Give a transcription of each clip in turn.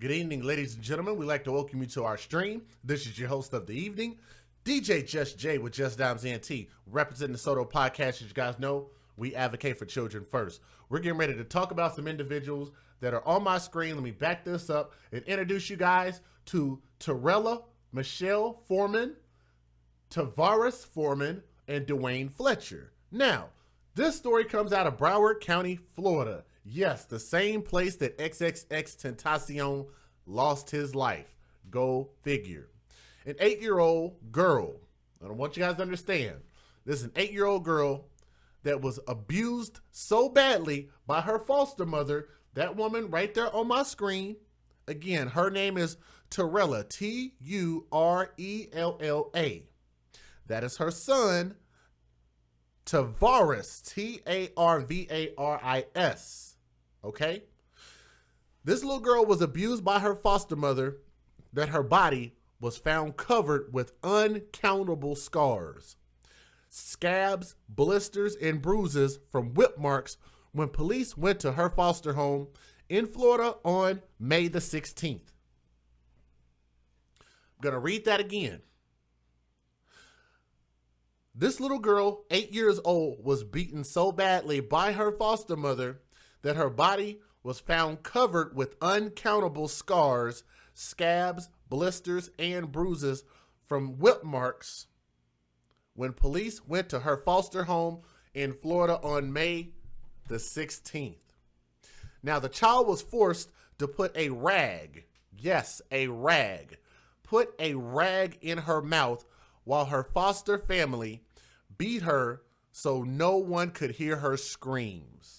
Good evening, ladies and gentlemen. We'd like to welcome you to our stream. This is your host of the evening, DJ Just Jay with Just Dimes NT, representing the Soto podcast. As you guys know, we advocate for children first. We're getting ready to talk about some individuals that are on my screen. Let me back this up and introduce you guys to Torella Michelle Foreman, Tavares Foreman, and Dwayne Fletcher. Now, this story comes out of Broward County, Florida. Yes, the same place that XXXTentacion lost his life. Go figure. An 8-year-old girl, I want you guys to understand, this is an 8-year-old girl that was abused so badly by her foster mother, that woman right there on my screen. Again, her name is Torella, Turella. That is her son, Tavares, Tarvaris. Okay? This little girl was abused by her foster mother, that her body was found covered with uncountable scars, scabs, blisters, and bruises from whip marks when police went to her foster home in Florida on May the 16th. I'm going to read that again. This little girl, 8 years old, was beaten so badly by her foster mother that her body was found covered with uncountable scars, scabs, blisters, and bruises from whip marks when police went to her foster home in Florida on May the 16th. Now, the child was forced to put a rag, yes, a rag, put a rag in her mouth while her foster family beat her so no one could hear her screams.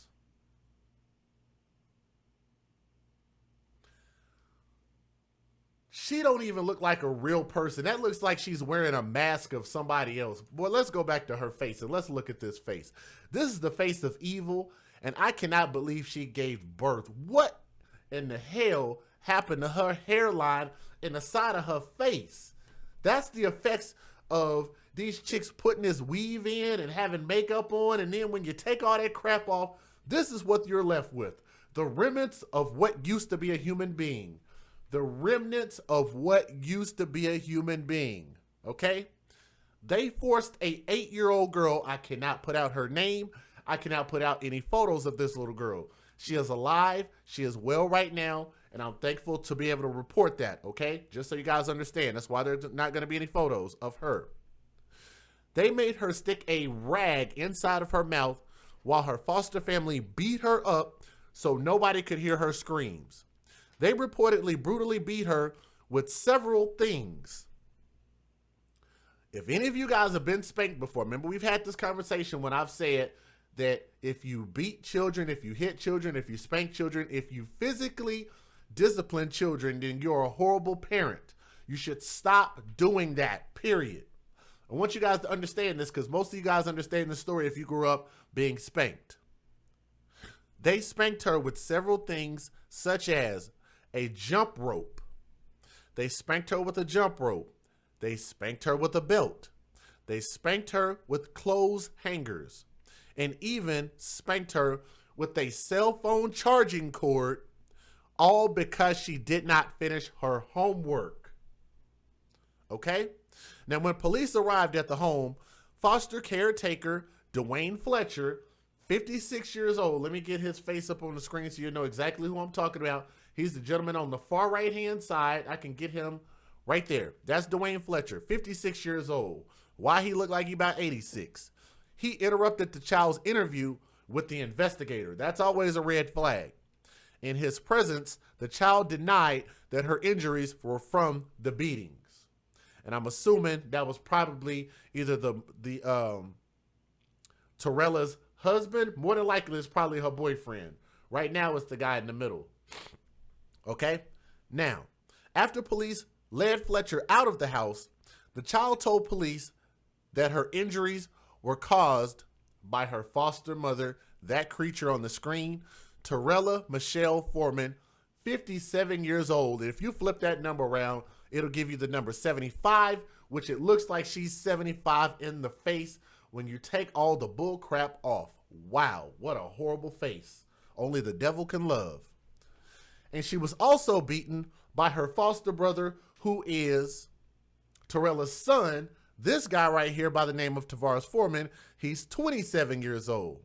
She don't even look like a real person. That looks like she's wearing a mask of somebody else. Boy, let's go back to her face and let's look at this face. This is the face of evil, and I cannot believe she gave birth. What in the hell happened to her hairline and the side of her face? That's the effects of these chicks putting this weave in and having makeup on, and then when you take all that crap off, this is what you're left with. The remnants of what used to be a human being. The remnants of what used to be a human being, okay? They forced a 8-year-old girl. I cannot put out her name. I cannot put out any photos of this little girl. She is alive. She is well right now, and I'm thankful to be able to report that, okay? Just so you guys understand. That's why there's not going to be any photos of her. They made her stick a rag inside of her mouth while her foster family beat her up so nobody could hear her screams. They reportedly brutally beat her with several things. If any of you guys have been spanked before, remember we've had this conversation when I've said that if you beat children, if you hit children, if you spank children, if you physically discipline children, then you're a horrible parent. You should stop doing that, period. I want you guys to understand this because most of you guys understand the story if you grew up being spanked. They spanked her with several things such as a jump rope. They spanked her with a jump rope. They spanked her with a belt. They spanked her with clothes hangers and even spanked her with a cell phone charging cord, all because she did not finish her homework. Okay? Now, when police arrived at the home, foster caretaker Dwayne Fletcher, 56 years old, let me get his face up on the screen so you know exactly who I'm talking about. He's the gentleman on the far right-hand side. I can get him right there. That's Dwayne Fletcher, 56 years old. Why he looked like he about 86? He interrupted the child's interview with the investigator. That's always a red flag. In his presence, the child denied that her injuries were from the beatings. And I'm assuming that was probably either the Torella's husband. More than likely, it's probably her boyfriend. Right now, it's the guy in the middle. Okay? Now, after police led Fletcher out of the house, the child told police that her injuries were caused by her foster mother, that creature on the screen, Torella Michelle Foreman, 57 years old. And if you flip that number around, it'll give you the number 75, which it looks like she's 75 in the face when you take all the bull crap off. Wow, what a horrible face. Only the devil can love. And she was also beaten by her foster brother, who is Torella's son. This guy right here by the name of Tavares Foreman, he's 27 years old.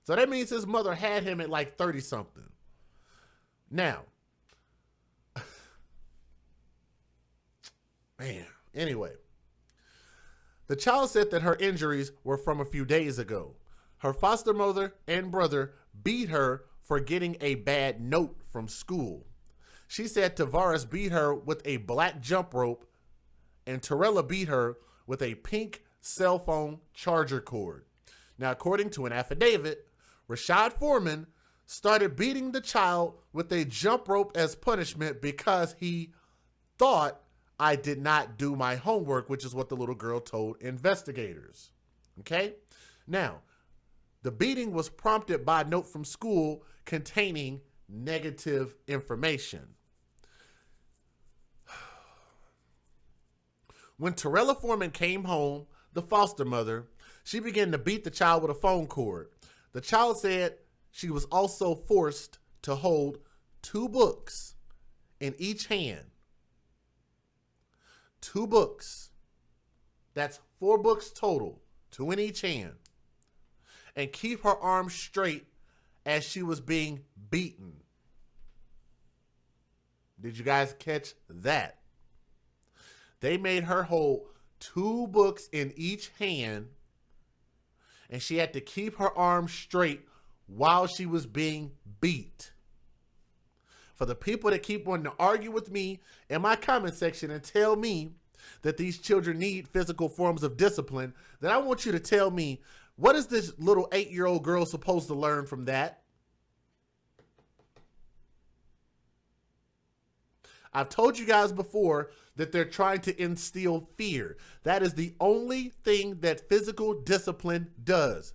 So that means his mother had him at like 30 something. Now, man, anyway, the child said that her injuries were from a few days ago. Her foster mother and brother beat her for getting a bad note from school. She said Tavares beat her with a black jump rope and Torella beat her with a pink cell phone charger cord. Now, according to an affidavit, Rashad Foreman started beating the child with a jump rope as punishment because he thought I did not do my homework, which is what the little girl told investigators. Okay? Now, the beating was prompted by a note from school containing negative information. When Torella Foreman came home, the foster mother, she began to beat the child with a phone cord. The child said she was also forced to hold 2 books in each hand. 2 books. That's 4 books total, 2 in each hand. And keep her arms straight as she was being beaten. Did you guys catch that? They made her hold 2 books in each hand, and she had to keep her arms straight while she was being beat. For the people that keep wanting to argue with me in my comment section and tell me that these children need physical forms of discipline, then I want you to tell me, what is this little 8-year-old girl supposed to learn from that? I've told you guys before that they're trying to instill fear. That is the only thing that physical discipline does.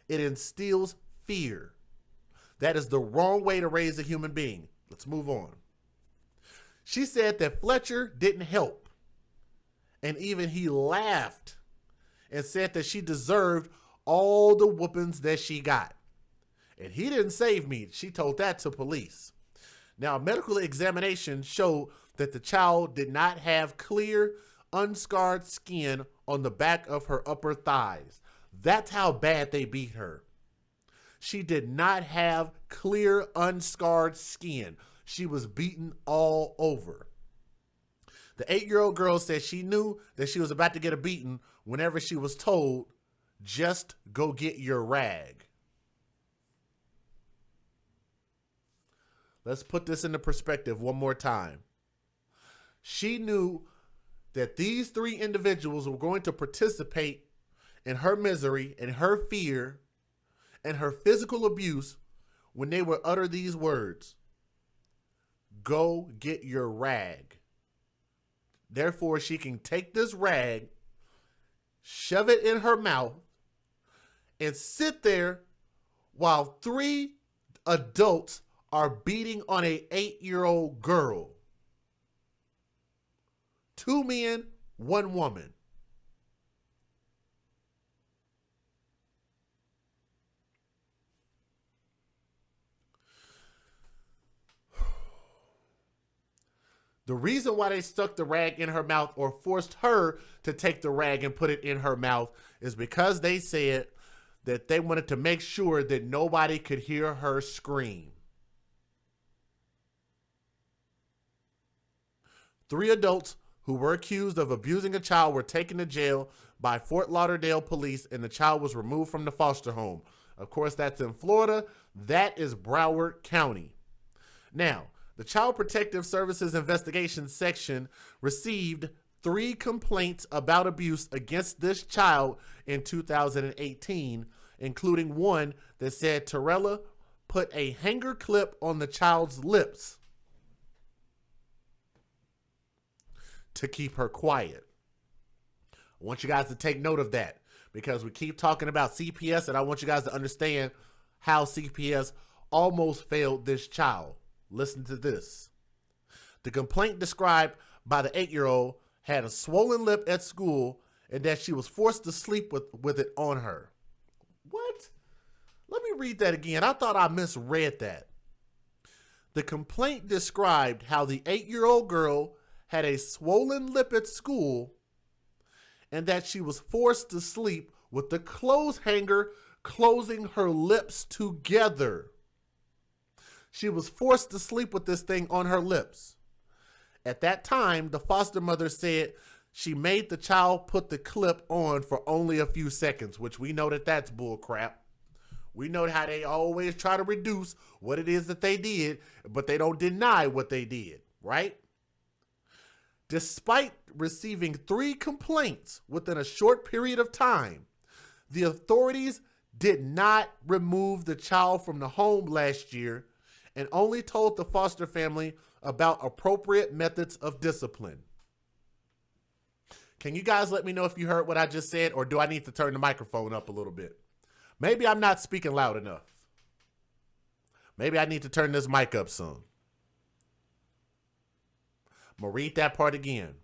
It instills fear. That is the wrong way to raise a human being. Let's move on. She said that Fletcher didn't help. And even he laughed and said that she deserved all the whoopings that she got. And he didn't save me. She told that to police. Now, a medical examination showed that the child did not have clear, unscarred skin on the back of her upper thighs. That's how bad they beat her. She did not have clear, unscarred skin. She was beaten all over. The 8-year-old girl said she knew that she was about to get a beating whenever she was told, just go get your rag. Let's put this into perspective one more time. She knew that these 3 individuals were going to participate in her misery and her fear and her physical abuse when they would utter these words, go get your rag. Therefore, she can take this rag, shove it in her mouth, and sit there while 3 adults are beating on a 8-year-old girl. 2 men, 1 woman. The reason why they stuck the rag in her mouth or forced her to take the rag and put it in her mouth is because they said that they wanted to make sure that nobody could hear her scream. 3 adults who were accused of abusing a child were taken to jail by Fort Lauderdale police, and the child was removed from the foster home. Of course, that's in Florida. That is Broward County. Now, the Child Protective Services Investigation Section received 3 complaints about abuse against this child in 2018, including one that said Torella put a hanger clip on the child's lips to keep her quiet. I want you guys to take note of that because we keep talking about CPS, and I want you guys to understand how CPS almost failed this child. Listen to this. The complaint described by the 8-year-old had a swollen lip at school and that she was forced to sleep with it on her. What? Let me read that again. I thought I misread that. The complaint described how the 8-year-old girl had a swollen lip at school and that she was forced to sleep with the clothes hanger closing her lips together. She was forced to sleep with this thing on her lips. At that time, the foster mother said she made the child put the clip on for only a few seconds, which we know that that's bull crap. We know how they always try to reduce what it is that they did, but they don't deny what they did, right? Despite receiving 3 complaints within a short period of time, the authorities did not remove the child from the home last year and only told the foster family about appropriate methods of discipline. Can you guys let me know if you heard what I just said, or do I need to turn the microphone up a little bit? Maybe I'm not speaking loud enough. Maybe I need to turn this mic up some. I'm going to read that part again.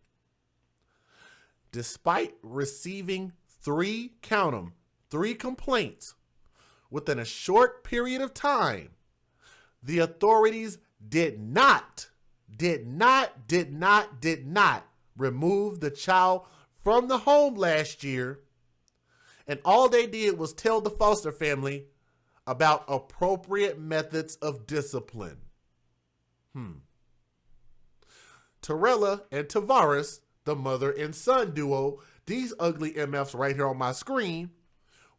Despite receiving 3 complaints within a short period of time, the authorities did not remove the child from the home last year, and all they did was tell the foster family about appropriate methods of discipline. Torella and Tavares, the mother and son duo, these ugly MFs right here on my screen,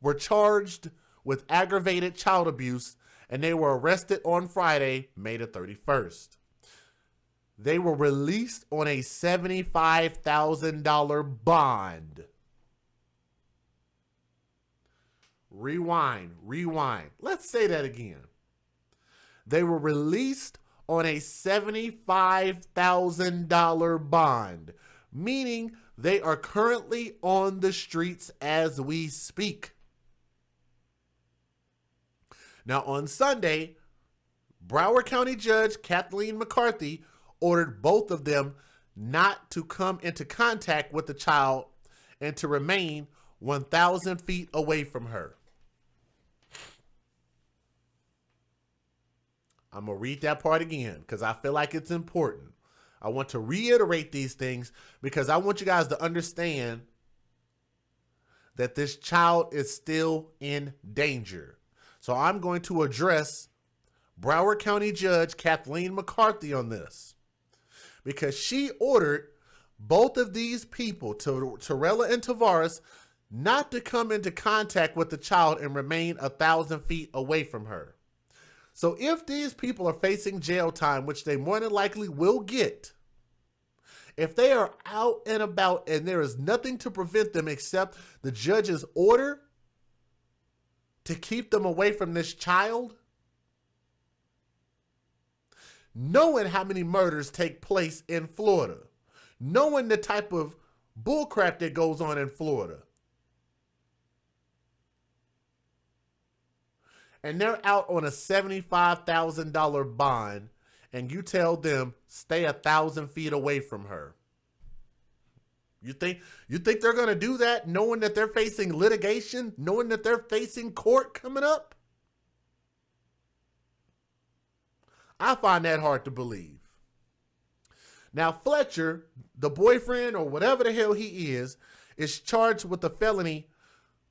were charged with aggravated child abuse, and they were arrested on Friday, May the 31st. They were released on a $75,000 bond. Rewind. Let's say that again. They were released on a $75,000 bond, meaning they are currently on the streets as we speak. Now, on Sunday, Broward County Judge Kathleen McCarthy ordered both of them not to come into contact with the child and to remain 1,000 feet away from her. I'm going to read that part again because I feel like it's important. I want to reiterate these things because I want you guys to understand that this child is still in danger. So I'm going to address Broward County Judge Kathleen McCarthy on this because she ordered both of these people, Torella and Tavares, not to come into contact with the child and remain 1,000 feet away from her. So if these people are facing jail time, which they more than likely will get, if they are out and about and there is nothing to prevent them except the judge's order to keep them away from this child, knowing how many murders take place in Florida, knowing the type of bullcrap that goes on in Florida, and they're out on a $75,000 bond, and you tell them stay 1,000 feet away from her. You think they're going to do that knowing that they're facing litigation, knowing that they're facing court coming up? I find that hard to believe. Now, Fletcher, the boyfriend or whatever the hell he is charged with the felony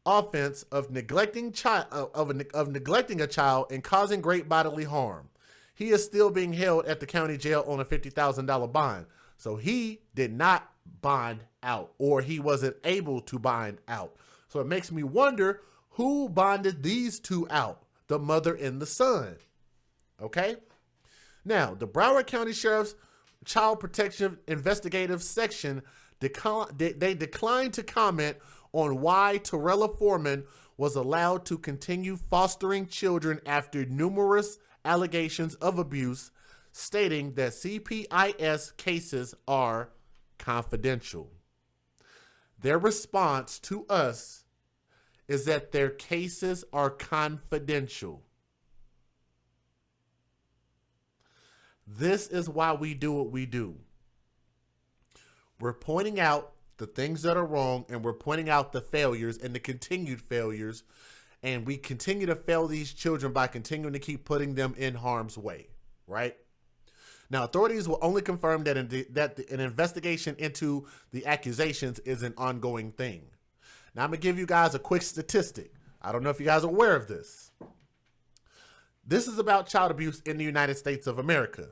offense of neglecting a child and causing great bodily harm. He is still being held at the county jail on a $50,000 bond. So he did not bond out, or he wasn't able to bond out. So it makes me wonder who bonded these two out, the mother and the son. Okay? Now, the Broward County Sheriff's Child Protection Investigative Section, they declined to comment on why Torella Foreman was allowed to continue fostering children after numerous allegations of abuse, stating that CPIS cases are confidential. Their response to us is that their cases are confidential. This is why we do what we do. We're pointing out the things that are wrong, and we're pointing out the failures and the continued failures, and we continue to fail these children by continuing to keep putting them in harm's way, right? Now, authorities will only confirm that an investigation into the accusations is an ongoing thing. Now, I'm going to give you guys a quick statistic. I don't know if you guys are aware of this. This is about child abuse in the United States of America.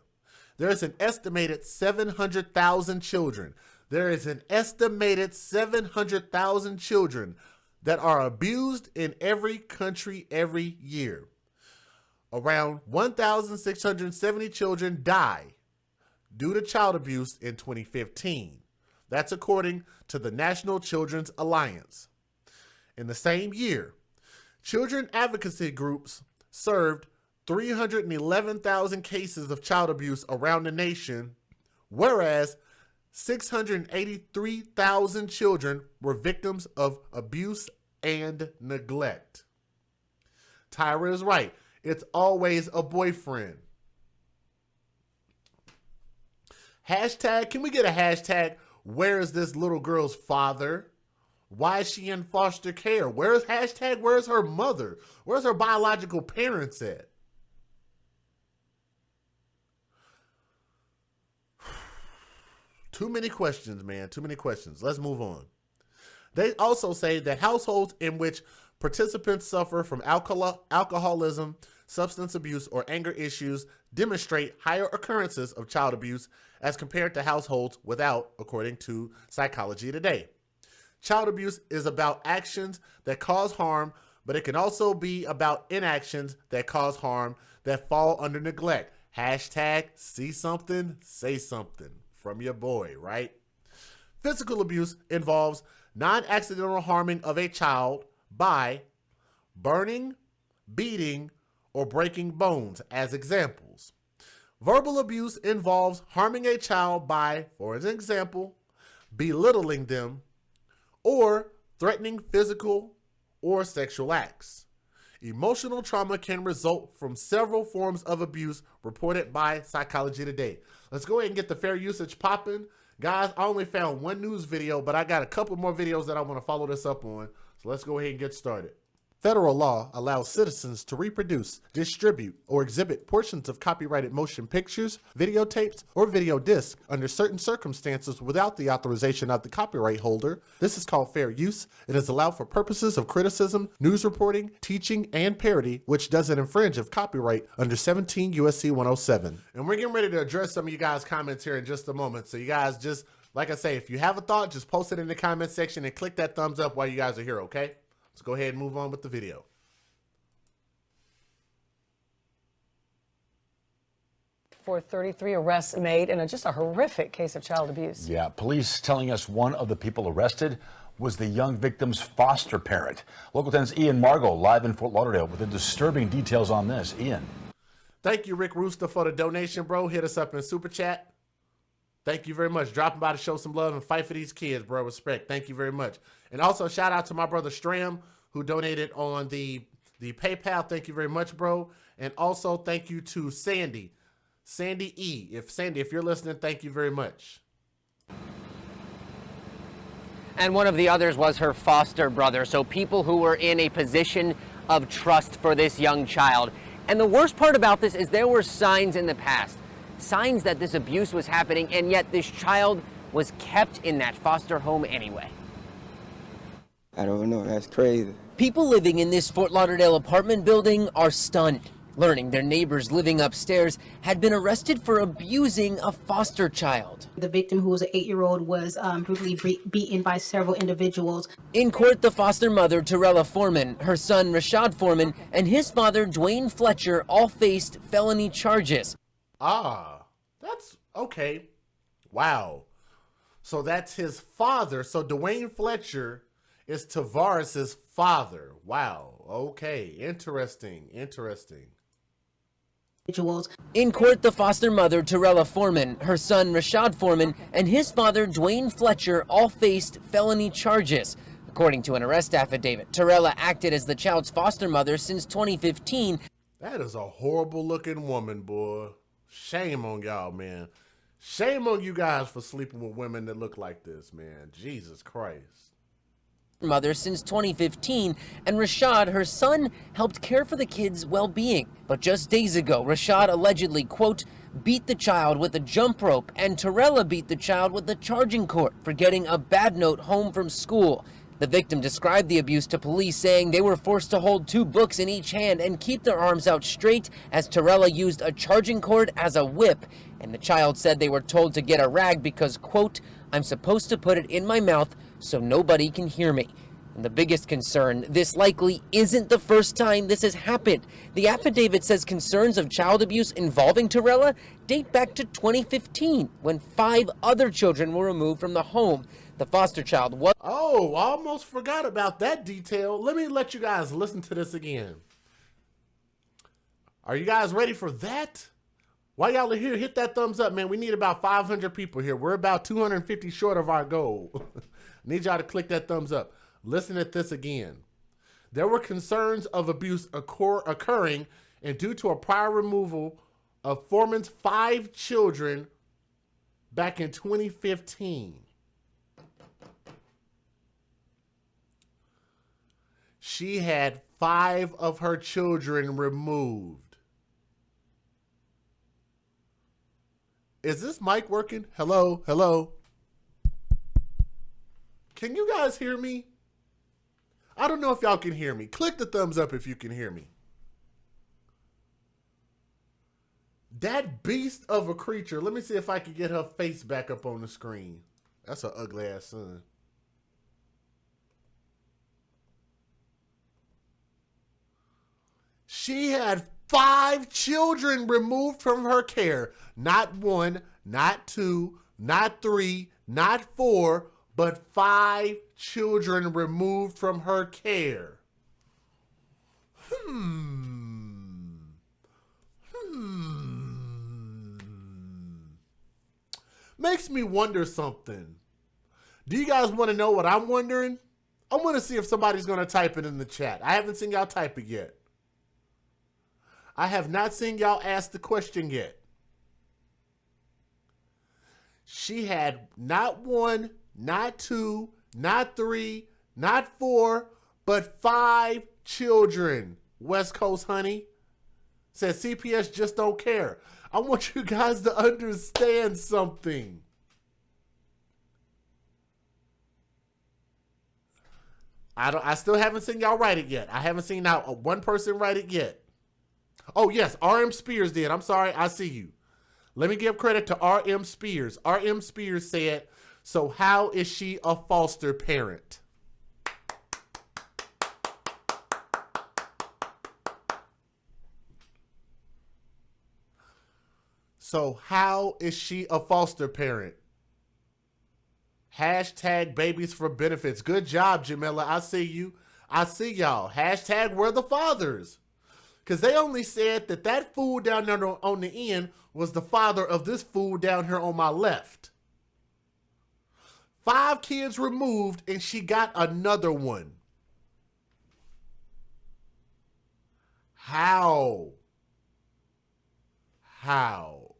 There is an estimated 700,000 children. There is an estimated 700,000 children that are abused in every country every year. Around 1,670 children die due to child abuse in 2015. That's according to the National Children's Alliance. In the same year, children advocacy groups served 311,000 cases of child abuse around the nation, whereas 683,000 children were victims of abuse and neglect. Tyra is right. It's always a boyfriend. Hashtag, can we get a hashtag, where is this little girl's father? Why is she in foster care? Where's her mother? Where's her biological parents at? Too many questions, man. Too many questions. Let's move on. They also say that households in which participants suffer from alcoholism, substance abuse, or anger issues demonstrate higher occurrences of child abuse as compared to households without, according to Psychology Today. Child abuse is about actions that cause harm, but it can also be about inactions that cause harm that fall under neglect. Hashtag see something, say something from your boy, right? Physical abuse involves non-accidental harming of a child by burning, beating, or breaking bones as examples. Verbal abuse involves harming a child by, for example, belittling them or threatening physical or sexual acts. Emotional trauma can result from several forms of abuse reported by Psychology Today. Let's go ahead and get the fair usage popping. Guys, I only found one news video, but I got a couple more videos that I want to follow this up on. So let's go ahead and get started. Federal law allows citizens to reproduce, distribute, or exhibit portions of copyrighted motion pictures, videotapes, or video discs under certain circumstances without the authorization of the copyright holder. This is called fair use. It is allowed for purposes of criticism, news reporting, teaching, and parody, which doesn't infringe of copyright under 17 U.S.C. 107. And we're getting ready to address some of you guys' comments here in just a moment. So you guys just, like I say, if you have a thought, just post it in the comment section and click that thumbs up while you guys are here, okay? Let's go ahead and move on with the video. For 33 arrests made in just a horrific case of child abuse. Yeah, police telling us one of the people arrested was the young victim's foster parent. Local 10's Ian Margot live in Fort Lauderdale with the disturbing details on this. Ian. Thank you, Rick Rooster, for the donation, bro. Hit us up in Super Chat. Thank you very much. Dropping by to show some love and fight for these kids, bro. Respect. Thank you very much. And also shout out to my brother Stram, who donated on the PayPal. Thank you very much, bro. And also thank you to Sandy E. If you're listening, thank you very much. And one of the others was her foster brother. So people who were in a position of trust for this young child. And the worst part about this is there were signs in the past. Signs that this abuse was happening, and yet this child was kept in that foster home anyway. I don't know, that's crazy. People living in this Fort Lauderdale apartment building are stunned, learning their neighbors living upstairs had been arrested for abusing a foster child. The victim, who was an 8-year-old, was brutally beaten by several individuals. In court, the foster mother, Torella Foreman, her son, Rashad Foreman, and his father, Dwayne Fletcher, all faced felony charges. Ah, that's okay. Wow. So that's his father. So Dwayne Fletcher is Tavares's father. Wow. Okay. Interesting. In court, the foster mother, Torella Foreman, her son, Rashad Foreman, and his father, Dwayne Fletcher, all faced felony charges. According to an arrest affidavit, Torella acted as the child's foster mother since 2015. That is a horrible looking woman, boy. Shame on y'all, man. Shame on you guys for sleeping with women that look like this, man. Jesus Christ. Mother since 2015, and Rashad, her son, helped care for the kids' well-being. But just days ago, Rashad allegedly, quote, beat the child with a jump rope, and Torella beat the child with a charging cord for getting a bad note home from school. The victim described the abuse to police, saying they were forced to hold 2 books in each hand and keep their arms out straight as Torella used a charging cord as a whip. And the child said they were told to get a rag because, quote, "I'm supposed to put it in my mouth so nobody can hear me." And the biggest concern, this likely isn't the first time this has happened. The affidavit says concerns of child abuse involving Torella date back to 2015, when 5 other children were removed from the home. The foster child was... Oh, I almost forgot about that detail. Let me let you guys listen to this again. Are you guys ready for that? While y'all are here, hit that thumbs up, man. We need about 500 people here. We're about 250 short of our goal. Need y'all to click that thumbs up. Listen at this again. There were concerns of abuse occurring, and due to a prior removal of Foreman's 5 children back in 2015. She had 5 of her children removed. Is this mic working? Hello? Hello? Can you guys hear me? I don't know if y'all can hear me. Click the thumbs up if you can hear me. That beast of a creature. Let me see if I can get her face back up on the screen. That's an ugly ass son. She had 5 children removed from her care. Not 1, not 2, not 3, not 4, but 5 children removed from her care. Makes me wonder something. Do you guys want to know what I'm wondering? I want to see if somebody's going to type it in the chat. I haven't seen y'all type it yet. I have not seen y'all ask the question yet. She had not 1, not 2, not 3, not 4, but 5 children. West Coast honey says CPS just don't care. I want you guys to understand something. I still haven't seen y'all write it yet. I haven't seen not one person write it yet. Oh, yes, R.M. Spears did. I'm sorry, I see you. Let me give credit to R.M. Spears. R.M. Spears said, so how is she a foster parent? So how is she a foster parent? Hashtag babies for benefits. Good job, Jamila. I see you. I see y'all. Hashtag we're the fathers. Because they only said that that fool down there on the end was the father of this fool down here on my left. 5 kids removed, and she got another one. How? How?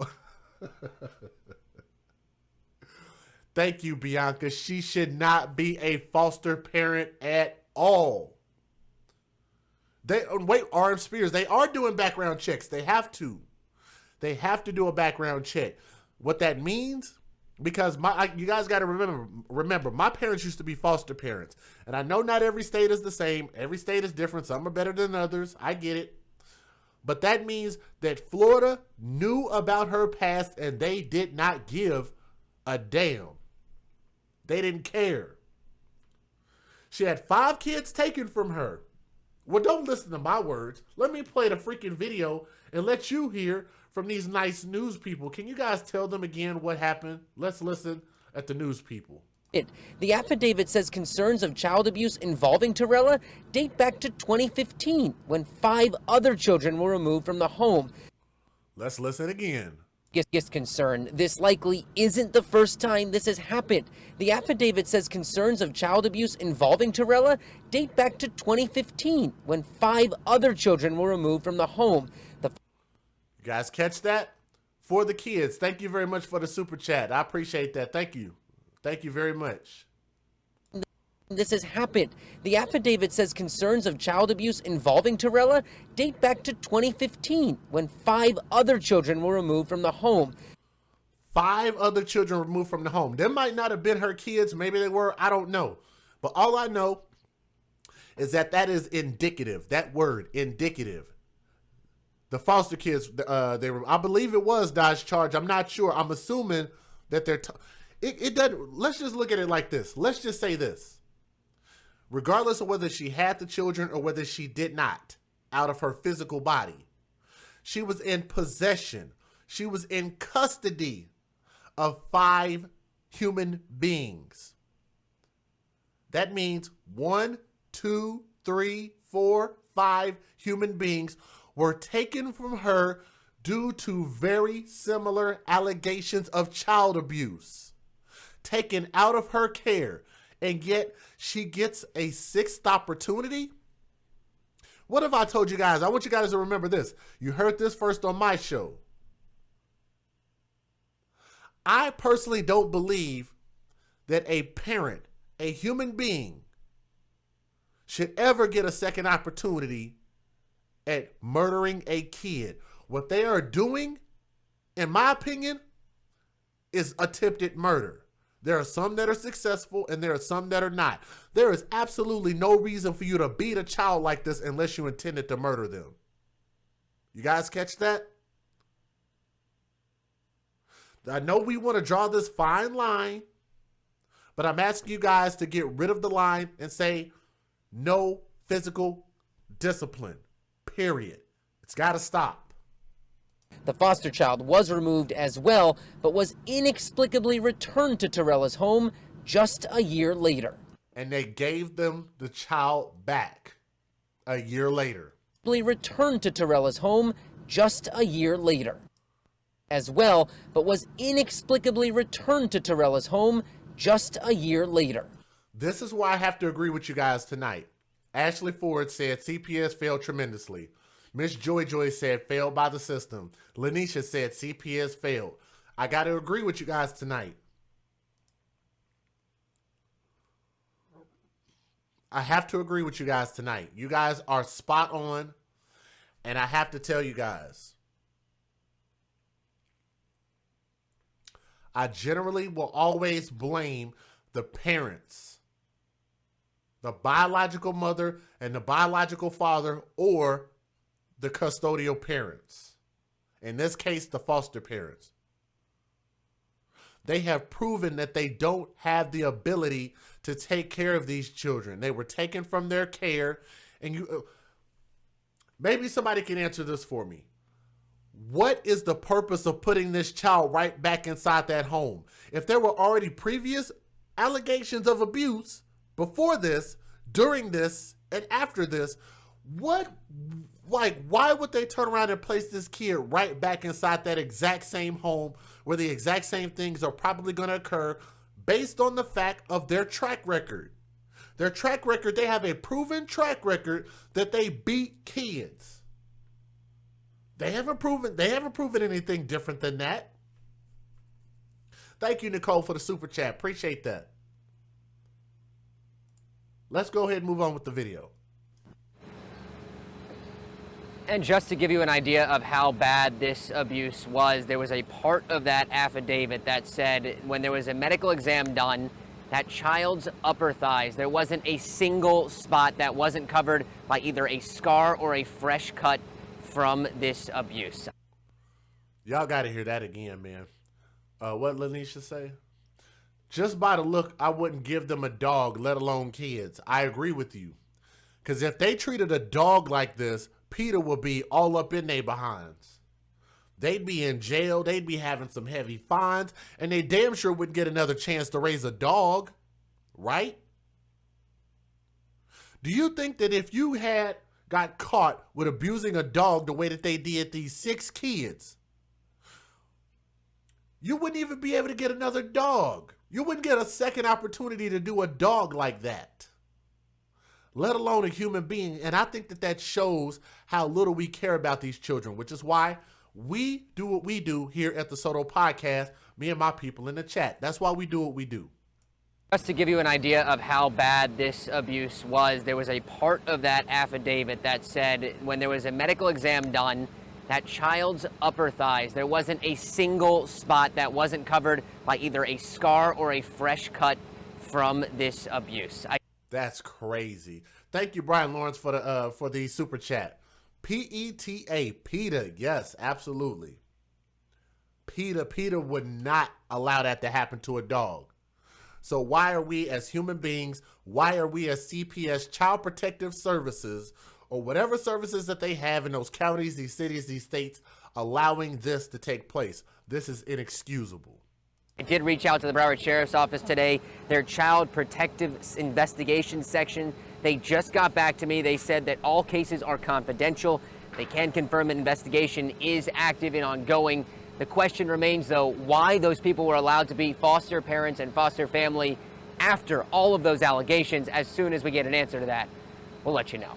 Thank you, Bianca. She should not be a foster parent at all. Wait, RM Spears, they are doing background checks. They have to. They have to do a background check. What that means, because you guys got to remember, my parents used to be foster parents. And I know not every state is the same. Every state is different. Some are better than others. I get it. But that means that Florida knew about her past and they did not give a damn. They didn't care. She had 5 kids taken from her. Well, don't listen to my words. Let me play the freaking video and let you hear from these nice news people. Can you guys tell them again what happened? Let's listen at the news people. The affidavit says concerns of child abuse involving Torella date back to 2015, when 5 other children were removed from the home. Let's listen again. Concern, this likely isn't the first time this has happened. The affidavit says concerns of child abuse involving Torella date back to 2015, when 5 other children were removed from the home. You guys catch that? For the kids. Thank you very much for the super chat. I appreciate that. Thank you. Thank you very much. this has happened. The affidavit says concerns of child abuse involving Torella date back to 2015, when 5 other children were removed from the home. 5 other children removed from the home. They might not have been her kids. Maybe they were. I don't know. But all I know is that that is indicative. That word, indicative. The foster kids, they were, I believe it was Dodge Charge. I'm not sure. I'm assuming that they're, it doesn't, let's just look at it like this. Let's just say this. Regardless of whether she had the children or whether she did not, out of her physical body, she was in possession. She was in custody of 5 human beings. That means 1, 2, 3, 4, 5 human beings were taken from her due to very similar allegations of child abuse, taken out of her care, and yet she gets a 6th opportunity? What if I told you guys? I want you guys to remember this. You heard this first on my show. I personally don't believe that a parent, a human being, should ever get a second opportunity at murdering a kid. What they are doing, in my opinion, is attempted murder. There are some that are successful and there are some that are not. There is absolutely no reason for you to beat a child like this unless you intended to murder them. You guys catch that? I know we want to draw this fine line, but I'm asking you guys to get rid of the line and say no physical discipline, period. It's got to stop. The foster child was removed as well, but was inexplicably returned to Torella's home just a year later. And they gave them the child back a year later. Returned to Torella's home just a year later as well, but was inexplicably returned to Torella's home just a year later. This is why I have to agree with you guys tonight. Ashley Ford said CPS failed tremendously. Miss Joy Joy said failed by the system. Lanisha said CPS failed. I got to agree with you guys tonight. I have to agree with you guys tonight. You guys are spot on. And I have to tell you guys, I generally will always blame the parents, the biological mother and the biological father, or the custodial parents. In this case, the foster parents. They have proven that they don't have the ability to take care of these children. They were taken from their care, and you maybe somebody can answer this for me. What is the purpose of putting this child right back inside that home? If there were already previous allegations of abuse before this, during this, and after this, why would they turn around and place this kid right back inside that exact same home where the exact same things are probably going to occur based on the fact of their track record? Their track record, they have a proven track record that they beat kids. They haven't proven anything different than that. Thank you, Nicole, for the super chat. Appreciate that. Let's go ahead and move on with the video. And just to give you an idea of how bad this abuse was, there was a part of that affidavit that said when there was a medical exam done, that child's upper thighs, there wasn't a single spot that wasn't covered by either a scar or a fresh cut from this abuse. Y'all got to hear that again, man. What Lanisha say? Just by the look, I wouldn't give them a dog, let alone kids. I agree with you. Because if they treated a dog like this, Peter would be all up in their behinds. They'd be in jail. They'd be having some heavy fines. And they damn sure wouldn't get another chance to raise a dog. Right? Do you think that if you had got caught with abusing a dog the way that they did these 6 kids, you wouldn't even be able to get another dog? You wouldn't get a second opportunity to do a dog like that, let alone a human being. And I think that that shows how little we care about these children, which is why we do what we do here at the Soto Podcast, me and my people in the chat. That's why we do what we do. Just to give you an idea of how bad this abuse was, there was a part of that affidavit that said when there was a medical exam done, that child's upper thighs, there wasn't a single spot that wasn't covered by either a scar or a fresh cut from this abuse. That's crazy. Thank you, Brian Lawrence, for the super chat. PETA, PETA, yes, absolutely. PETA would not allow that to happen to a dog. So why are we as human beings, why are we as CPS, Child Protective Services, or whatever services that they have in those counties, these cities, these states, allowing this to take place? This is inexcusable. I did reach out to the Broward Sheriff's Office today, their Child Protective Investigation section. They just got back to me. They said that all cases are confidential. They can confirm an investigation is active and ongoing. The question remains, though, why those people were allowed to be foster parents and foster family after all of those allegations. As soon as we get an answer to that, we'll let you know.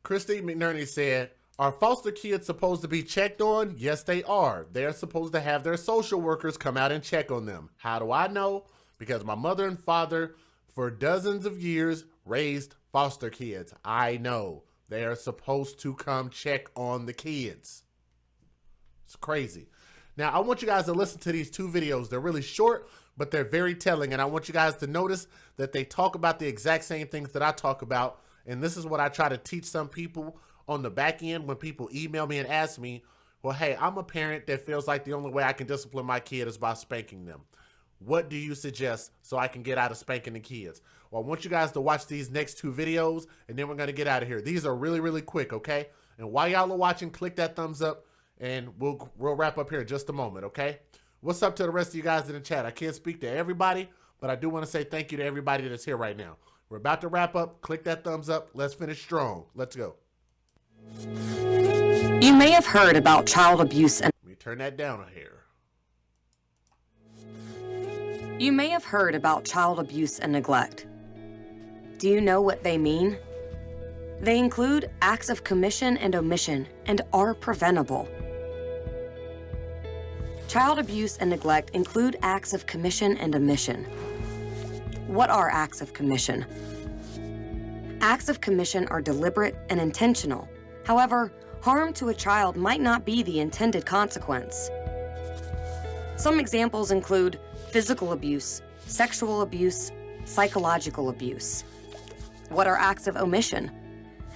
Christine McNerney said, are foster kids supposed to be checked on? Yes, they are. They're supposed to have their social workers come out and check on them. How do I know? Because my mother and father, for dozens of years, raised foster kids. I know. They are supposed to come check on the kids. It's crazy. Now, I want you guys to listen to these two videos. They're really short, but they're very telling. And I want you guys to notice that they talk about the exact same things that I talk about. And this is what I try to teach some people on the back end when people email me and ask me, well, hey, I'm a parent that feels like the only way I can discipline my kid is by spanking them. What do you suggest so I can get out of spanking the kids? Well, I want you guys to watch these next two videos, and then we're going to get out of here. These are really, really quick, okay? And while y'all are watching, click that thumbs up, and we'll wrap up here in just a moment, okay? What's up to the rest of you guys in the chat? I can't speak to everybody, but I do want to say thank you to everybody that's here right now. We're about to wrap up. Click that thumbs up. Let's finish strong. Let's go. You may have heard about child abuse and Let me turn that down here. You may have heard about child abuse and neglect. Do you know what they mean? They include acts of commission and omission and are preventable. Child abuse and neglect include acts of commission and omission. What are acts of commission? Acts of commission are deliberate and intentional. However, harm to a child might not be the intended consequence. Some examples include physical abuse, sexual abuse, psychological abuse. What are acts of omission?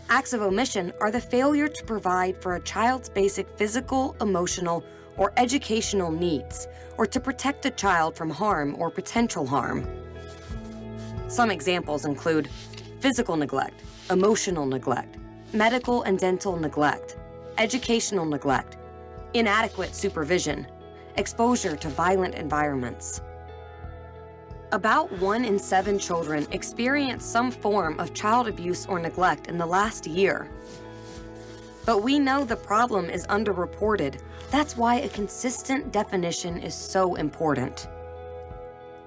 Acts of omission are the failure to provide for a child's basic physical, emotional, or educational needs, or to protect the child from harm or potential harm. Some examples include physical neglect, emotional neglect, medical and dental neglect, educational neglect, inadequate supervision, exposure to violent environments. About 1 in 7 children experience some form of child abuse or neglect in the last year. But we know the problem is underreported. That's why a consistent definition is so important.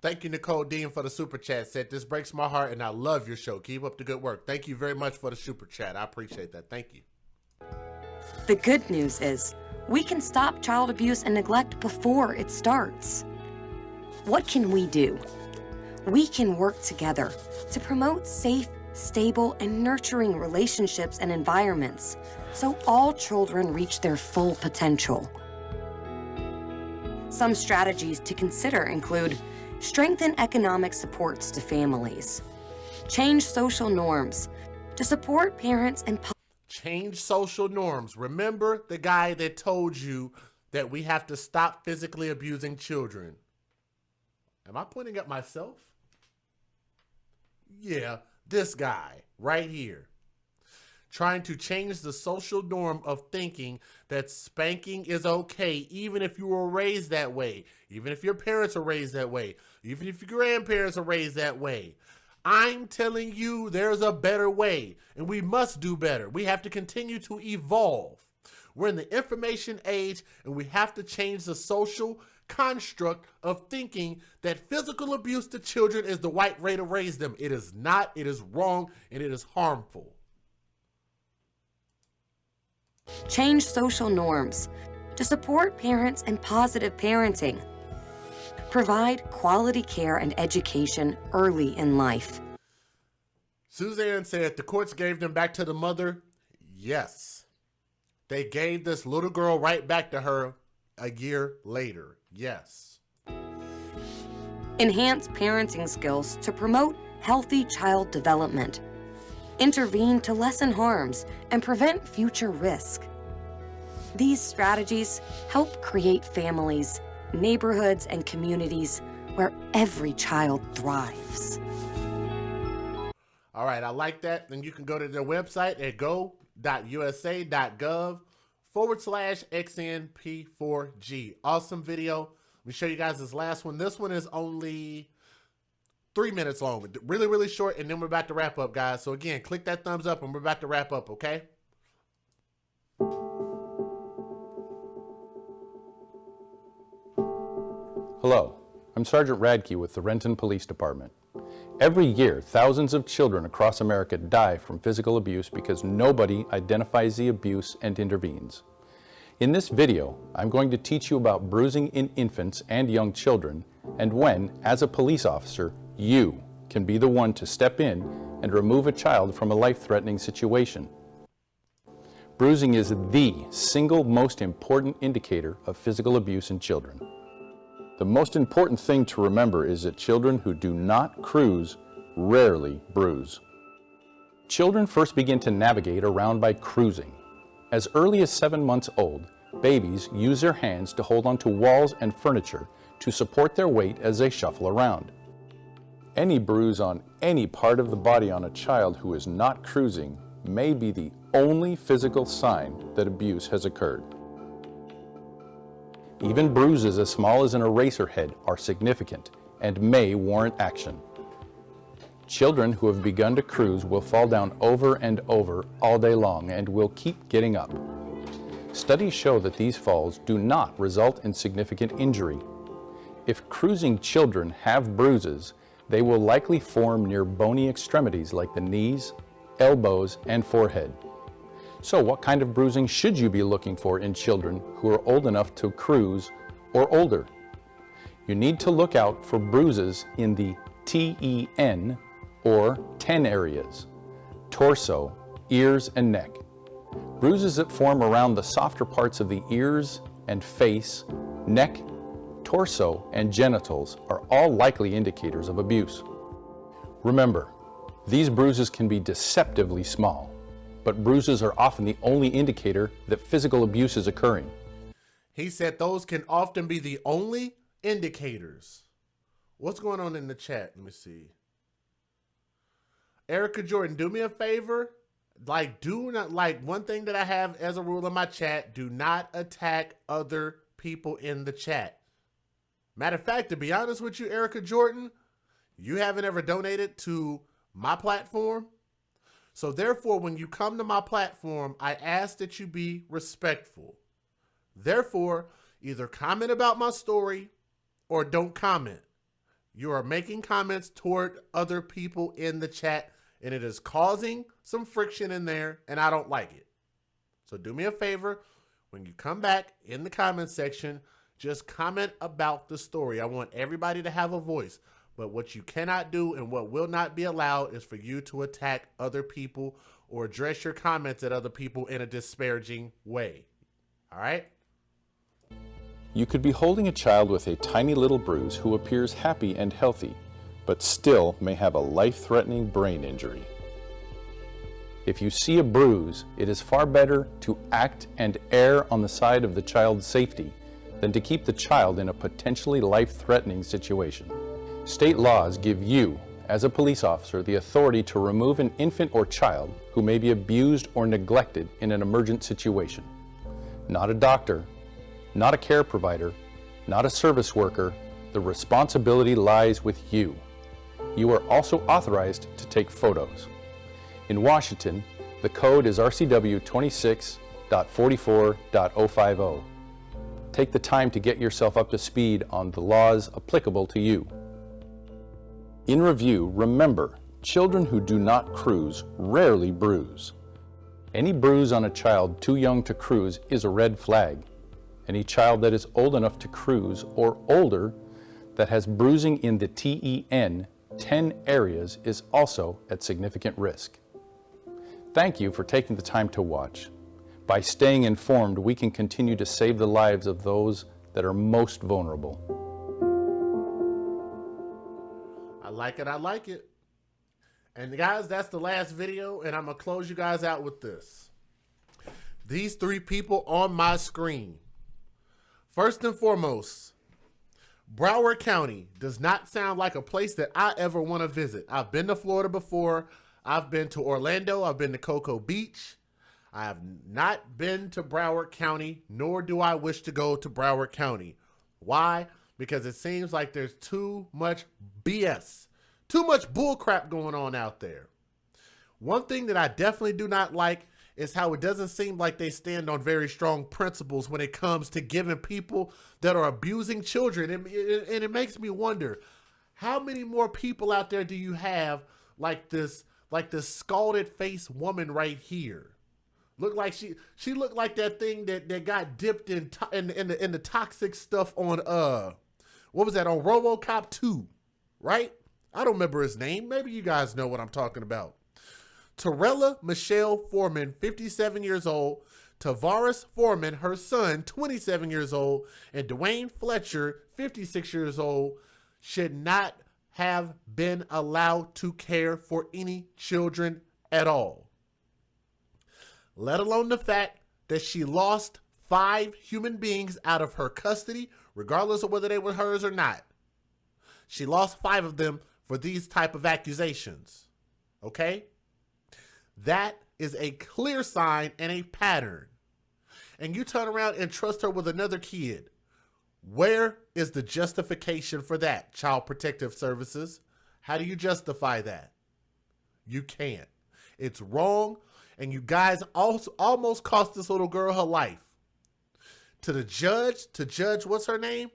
Thank you, Nicole Dean, for the super chat. Said, this breaks my heart, and I love your show. Keep up the good work. Thank you very much for the super chat. I appreciate that. Thank you. The good news is, we can stop child abuse and neglect before it starts. What can we do? We can work together to promote safe, stable, and nurturing relationships and environments so all children reach their full potential. Some strategies to consider include strengthen economic supports to families, change social norms to support parents and Change social norms. Remember the guy that told you that we have to stop physically abusing children. Am I pointing at myself? Yeah, this guy right here. Trying to change the social norm of thinking that spanking is okay, even if you were raised that way, even if your parents are raised that way, even if your grandparents are raised that way. I'm telling you there's a better way, and we must do better. We have to continue to evolve. We're in the information age, and we have to change the social construct of thinking that physical abuse to children is the right way to raise them. It is not, it is wrong, and it is harmful. change social norms to support parents and positive parenting. Provide quality care and education early in life. Suzanne said the courts gave them back to the mother. Yes. They gave this little girl right back to her a year later. Yes. Enhance parenting skills to promote healthy child development. Intervene to lessen harms and prevent future risk. These strategies help create families, neighborhoods, and communities where every child thrives. All right, I like that. Then you can go to their website at go.usa.gov/XNP4G. Awesome video. Let me show you guys this last one. This one is only 3 minutes long. Really, really short, and then we're about to wrap up, guys. So again, click that thumbs up, and we're about to wrap up, okay? Hello, I'm Sergeant Radke with the Renton Police Department. Every year, thousands of children across America die from physical abuse because nobody identifies the abuse and intervenes. In this video, I'm going to teach you about bruising in infants and young children, and when, as a police officer, you can be the one to step in and remove a child from a life-threatening situation. Bruising is the single most important indicator of physical abuse in children. The most important thing to remember is that children who do not cruise rarely bruise. Children first begin to navigate around by cruising. As early as 7 months old, babies use their hands to hold onto walls and furniture to support their weight as they shuffle around. Any bruise on any part of the body on a child who is not cruising may be the only physical sign that abuse has occurred. Even bruises as small as an eraser head are significant and may warrant action. Children who have begun to cruise will fall down over and over all day long and will keep getting up. Studies show that these falls do not result in significant injury. If cruising children have bruises, they will likely form near bony extremities like the knees, elbows, and forehead. So what kind of bruising should you be looking for in children who are old enough to cruise or older? You need to look out for bruises in the TEN or 10 areas: torso, ears, and neck. Bruises that form around the softer parts of the ears and face, neck, torso, and genitals are all likely indicators of abuse. Remember, these bruises can be deceptively small, but bruises are often the only indicator that physical abuse is occurring. He said those can often be the only indicators. What's going on in the chat? Let me see. Erica Jordan, do me a favor. Do not, one thing that I have as a rule in my chat, do not attack other people in the chat. Matter of fact, to be honest with you, Erica Jordan, you haven't ever donated to my platform. So therefore, when you come to my platform, I ask that you be respectful. Therefore, either comment about my story or don't comment. You are making comments toward other people in the chat, and it is causing some friction in there, and I don't like it. So do me a favor, when you come back in the comment section, just comment about the story. I want everybody to have a voice. But what you cannot do and what will not be allowed is for you to attack other people or address your comments at other people in a disparaging way. All right? You could be holding a child with a tiny little bruise who appears happy and healthy, but still may have a life-threatening brain injury. If you see a bruise, it is far better to act and err on the side of the child's safety than to keep the child in a potentially life-threatening situation. State laws give you, as a police officer, the authority to remove an infant or child who may be abused or neglected in an emergent situation. Not a doctor, not a care provider, not a service worker. The responsibility lies with you. You are also authorized to take photos. In Washington, the code is RCW 26.44.050. Take the time to get yourself up to speed on the laws applicable to you. In review, remember, children who do not cruise rarely bruise. Any bruise on a child too young to cruise is a red flag. Any child that is old enough to cruise or older, that has bruising in the TEN 10 areas is also at significant risk. Thank you for taking the time to watch. By staying informed, we can continue to save the lives of those that are most vulnerable. I like it. I like it. And guys, that's the last video, and I'm going to close you guys out with this. These three people on my screen. First and foremost, Broward County does not sound like a place that I ever want to visit. I've been to Florida before. I've been to Orlando. I've been to Cocoa Beach. I have not been to Broward County, nor do I wish to go to Broward County. Why? Because it seems like there's too much BS, too much bullcrap going on out there. One thing that I definitely do not like is how it doesn't seem like they stand on very strong principles when it comes to giving people that are abusing children. And it makes me wonder, how many more people out there do you have like this scalded face woman right here? Look like she looked like that thing that got dipped in the toxic stuff on what was that, on RoboCop 2, right? I don't remember his name. Maybe you guys know what I'm talking about. Torella Michelle Foreman, 57 years old, Tavares Foreman, her son, 27 years old, and Dwayne Fletcher, 56 years old, should not have been allowed to care for any children at all. Let alone the fact that she lost 5 human beings out of her custody, regardless of whether they were hers or not. She lost 5 of them for these type of accusations. Okay? That is a clear sign and a pattern. And you turn around and trust her with another kid. Where is the justification for that, Child Protective Services? How do you justify that? You can't. It's wrong, and you guys also almost cost this little girl her life. To judge, what's her name?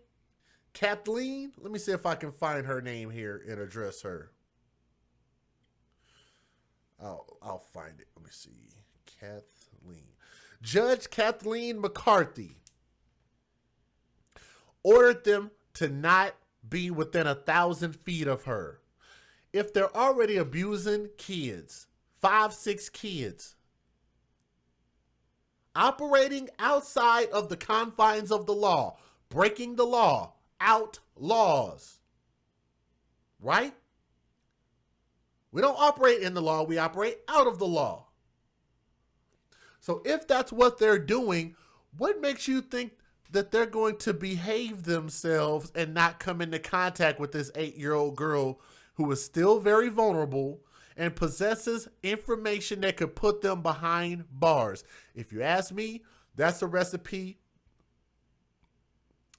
Kathleen? Let me see if I can find her name here and address her. I'll find it. Let me see. Kathleen. Judge Kathleen McCarthy ordered them to not be within 1,000 feet of her. If they're already abusing kids, 5, 6 kids, operating outside of the confines of the law, breaking the law, outlaws, right? We don't operate in the law, we operate out of the law. So if that's what they're doing, what makes you think that they're going to behave themselves and not come into contact with this 8-year-old girl who is still very vulnerable and possesses information that could put them behind bars? If you ask me, that's a recipe.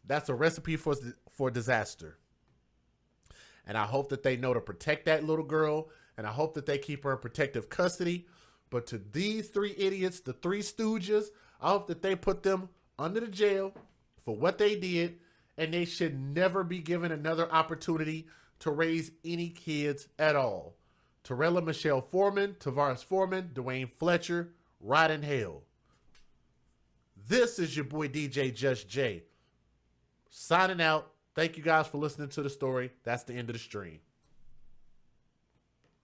That's a recipe for disaster. And I hope that they know to protect that little girl, and I hope that they keep her in protective custody. But to these 3 idiots, the 3 stooges, I hope that they put them under the jail for what they did, and they should never be given another opportunity to raise any kids at all. Torella Michelle Foreman, Tavares Foreman, Dwayne Fletcher, rot in hell. This is your boy DJ Just Jay, signing out. Thank you guys for listening to the story. That's the end of the stream.